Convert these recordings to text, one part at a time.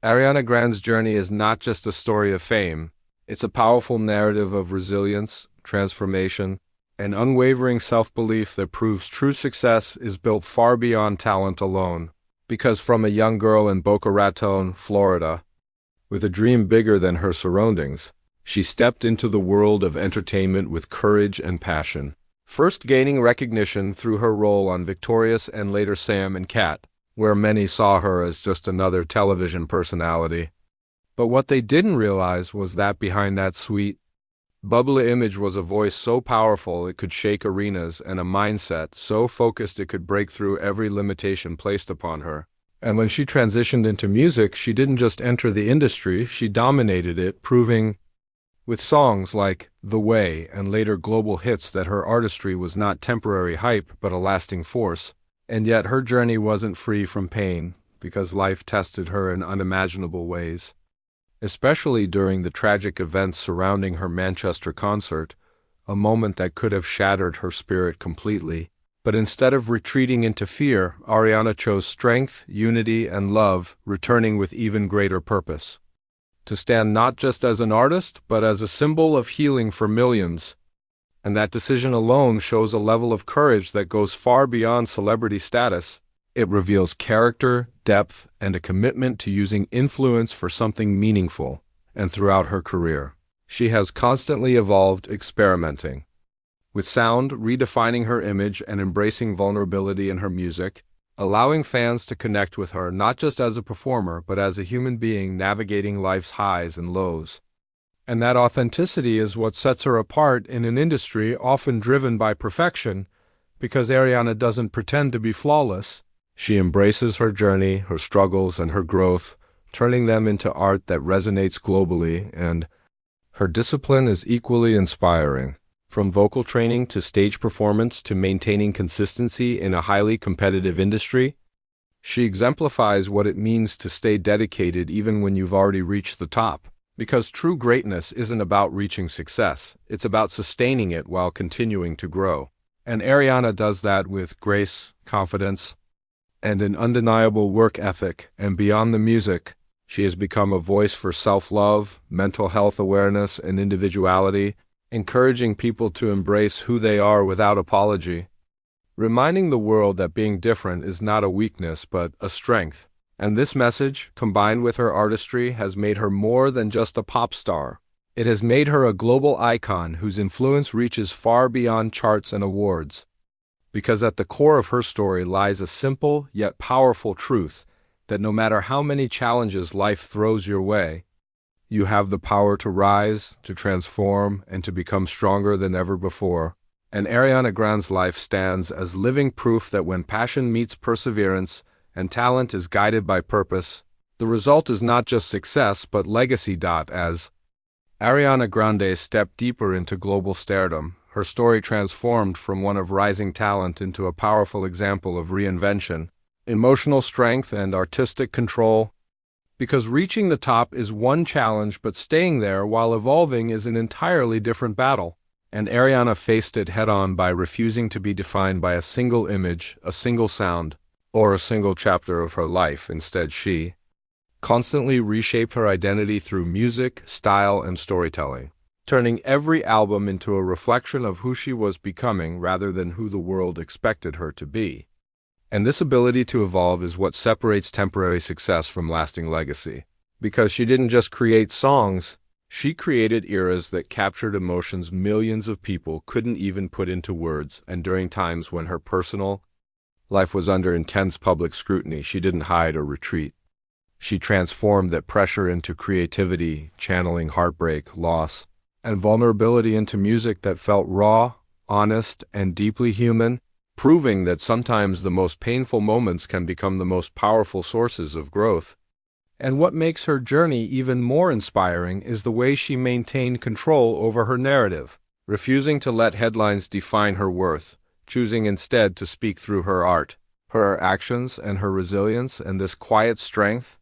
Ariana Grande's journey is not just a story of fame, it's a powerful narrative of resilience, transformation, and unwavering self-belief that proves true success is built far beyond talent alone. Because from a young girl in Boca Raton, Florida, with a dream bigger than her surroundings, she stepped into the world of entertainment with courage and passion. First gaining recognition through her role on Victorious and later Sam and Cat, where many saw her as just another television personality. But what they didn't realize was that behind that sweet, bubbly image was a voice so powerful it could shake arenas and a mindset so focused it could break through every limitation placed upon her. And when she transitioned into music, she didn't just enter the industry, she dominated it, proving with songs like The Way and later global hits that her artistry was not temporary hype but a lasting force. And yet her journey wasn't free from pain, because life tested her in unimaginable ways. Especially during the tragic events surrounding her Manchester concert, a moment that could have shattered her spirit completely. But instead of retreating into fear, Ariana chose strength, unity, and love, returning with even greater purpose. To stand not just as an artist, but as a symbol of healing for millions. And that decision alone shows a level of courage that goes far beyond celebrity status. It reveals character, depth, and a commitment to using influence for something meaningful. And throughout her career, she has constantly evolved, experimenting with sound, redefining her image, and embracing vulnerability in her music, allowing fans to connect with her not just as a performer, but as a human being navigating life's highs and lows. And that authenticity is what sets her apart in an industry often driven by perfection, because Ariana doesn't pretend to be flawless. She embraces her journey, her struggles, and her growth, turning them into art that resonates globally, and her discipline is equally inspiring. From vocal training to stage performance to maintaining consistency in a highly competitive industry, she exemplifies what it means to stay dedicated even when you've already reached the top. Because true greatness isn't about reaching success, it's about sustaining it while continuing to grow. And Ariana does that with grace, confidence, and an undeniable work ethic. And beyond the music, she has become a voice for self-love, mental health awareness, and individuality, encouraging people to embrace who they are without apology, reminding the world that being different is not a weakness but a strength. And this message, combined with her artistry, has made her more than just a pop star. It has made her a global icon whose influence reaches far beyond charts and awards. Because at the core of her story lies a simple yet powerful truth that no matter how many challenges life throws your way, you have the power to rise, to transform, and to become stronger than ever before. And Ariana Grande's life stands as living proof that when passion meets perseverance, and talent is guided by purpose, the result is not just success but legacy. As Ariana Grande stepped deeper into global stardom, her story transformed from one of rising talent into a powerful example of reinvention, emotional strength, and artistic control. Because reaching the top is one challenge, but staying there while evolving is an entirely different battle. And Ariana faced it head-on by refusing to be defined by a single image, a single sound, or a single chapter of her life. Instead, she constantly reshaped her identity through music, style, and storytelling, turning every album into a reflection of who she was becoming rather than who the world expected her to be. And this ability to evolve is what separates temporary success from lasting legacy. Because she didn't just create songs, she created eras that captured emotions millions of people couldn't even put into words. And during times when her personal life was under intense public scrutiny, she didn't hide or retreat. She transformed that pressure into creativity, channeling heartbreak, loss, and vulnerability into music that felt raw, honest, and deeply human, proving that sometimes the most painful moments can become the most powerful sources of growth. And what makes her journey even more inspiring is the way she maintained control over her narrative, refusing to let headlines define her worth, choosing instead to speak through her art. Her actions and her resilience and this quiet strength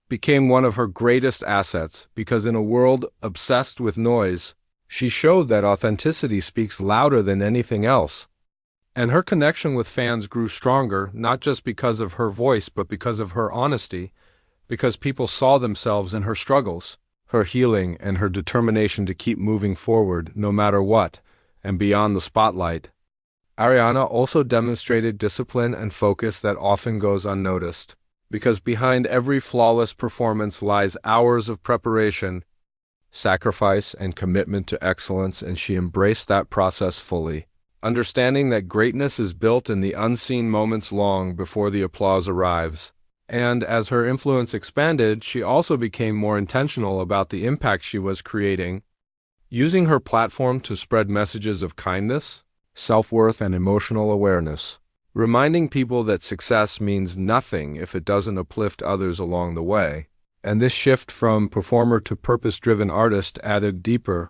became one of her greatest assets, because in a world obsessed with noise, she showed that authenticity speaks louder than anything else. And her connection with fans grew stronger, not just because of her voice, but because of her honesty, because people saw themselves in her struggles, her healing, and her determination to keep moving forward no matter what, and beyond the spotlight. Ariana also demonstrated discipline and focus that often goes unnoticed, because behind every flawless performance lies hours of preparation, sacrifice, and commitment to excellence, and she embraced that process fully, understanding that greatness is built in the unseen moments long before the applause arrives. And as her influence expanded, she also became more intentional about the impact she was creating, using her platform to spread messages of kindness, self-worth, and emotional awareness, reminding people that success means nothing if it doesn't uplift others along the way. And this shift from performer to purpose-driven artist added deeper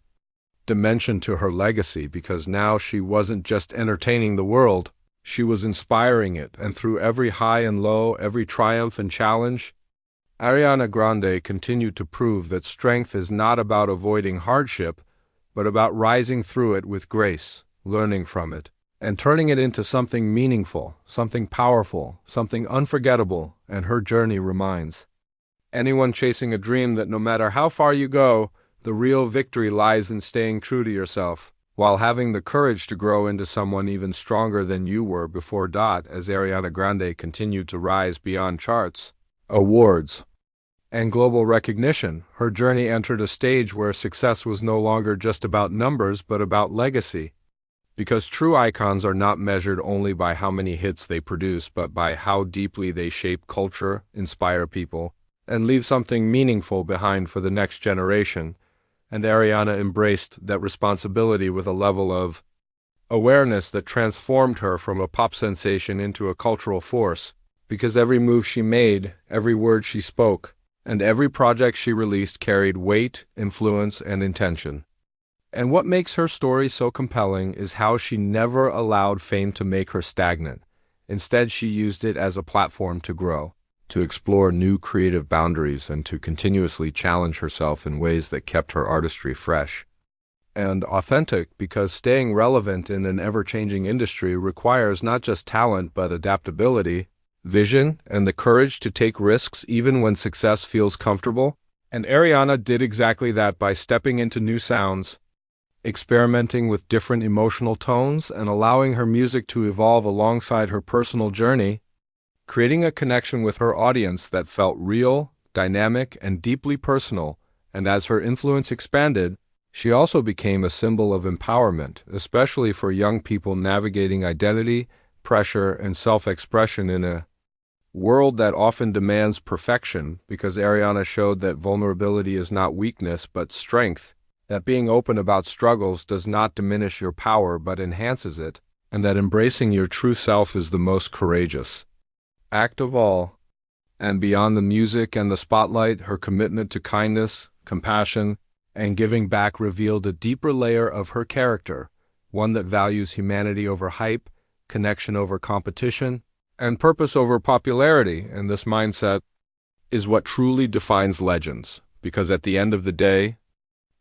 dimension to her legacy, because now she wasn't just entertaining the world, she was inspiring it, and through every high and low, every triumph and challenge, Ariana Grande continued to prove that strength is not about avoiding hardship, but about rising through it with grace, learning from it, and turning it into something meaningful, something powerful, something unforgettable. And her journey reminds anyone chasing a dream that no matter how far you go, the real victory lies in staying true to yourself, while having the courage to grow into someone even stronger than you were before. As Ariana Grande continued to rise beyond charts, awards, and global recognition, her journey entered a stage where success was no longer just about numbers but about legacy. Because true icons are not measured only by how many hits they produce, but by how deeply they shape culture, inspire people, and leave something meaningful behind for the next generation. And Ariana embraced that responsibility with a level of awareness that transformed her from a pop sensation into a cultural force, because every move she made, every word she spoke, and every project she released carried weight, influence, and intention. And what makes her story so compelling is how she never allowed fame to make her stagnant. Instead, she used it as a platform to grow, to explore new creative boundaries, and to continuously challenge herself in ways that kept her artistry fresh and authentic, because staying relevant in an ever-changing industry requires not just talent but adaptability, vision, and the courage to take risks even when success feels comfortable. And Ariana did exactly that by stepping into new sounds, experimenting with different emotional tones, and allowing her music to evolve alongside her personal journey, creating a connection with her audience that felt real, dynamic, and deeply personal. And as her influence expanded, she also became a symbol of empowerment, especially for young people navigating identity, pressure, and self-expression in a world that often demands perfection, because Ariana showed that vulnerability is not weakness but strength, that being open about struggles does not diminish your power but enhances it, and that embracing your true self is the most courageous act of all. And beyond the music and the spotlight, her commitment to kindness, compassion, and giving back revealed a deeper layer of her character, one that values humanity over hype, connection over competition, and purpose over popularity. And this mindset is what truly defines legends, because at the end of the day,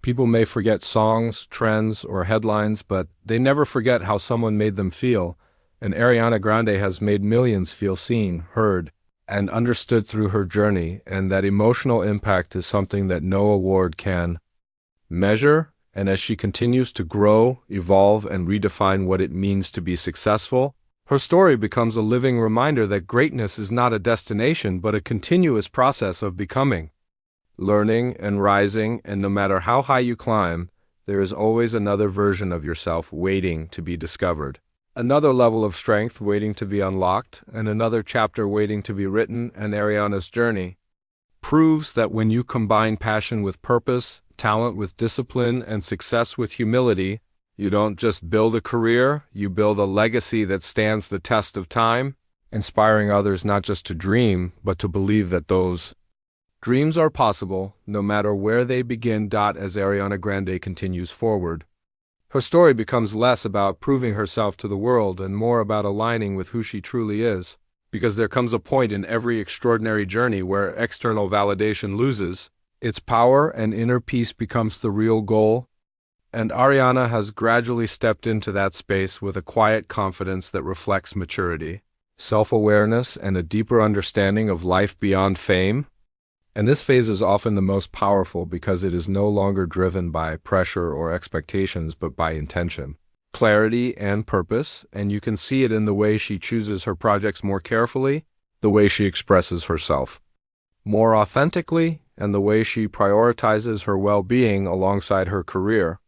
people may forget songs, trends, or headlines, but they never forget how someone made them feel. And Ariana Grande has made millions feel seen, heard, and understood through her journey, and that emotional impact is something that no award can measure. And as she continues to grow, evolve, and redefine what it means to be successful, her story becomes a living reminder that greatness is not a destination but a continuous process of becoming, learning, and rising. And no matter how high you climb, there is always another version of yourself waiting to be discovered, another level of strength waiting to be unlocked, and another chapter waiting to be written. And Ariana's journey proves that when you combine passion with purpose, talent with discipline, and success with humility, you don't just build a career, you build a legacy that stands the test of time, inspiring others not just to dream, but to believe that those dreams are possible, no matter where they begin. As Ariana Grande continues forward, her story becomes less about proving herself to the world and more about aligning with who she truly is, because there comes a point in every extraordinary journey where external validation loses its power and inner peace becomes the real goal. And Ariana has gradually stepped into that space with a quiet confidence that reflects maturity, self-awareness, and a deeper understanding of life beyond fame. And this phase is often the most powerful because it is no longer driven by pressure or expectations, but by intention, clarity, and purpose. And you can see it in the way she chooses her projects more carefully, the way she expresses herself more authentically, and the way she prioritizes her well-being alongside her career.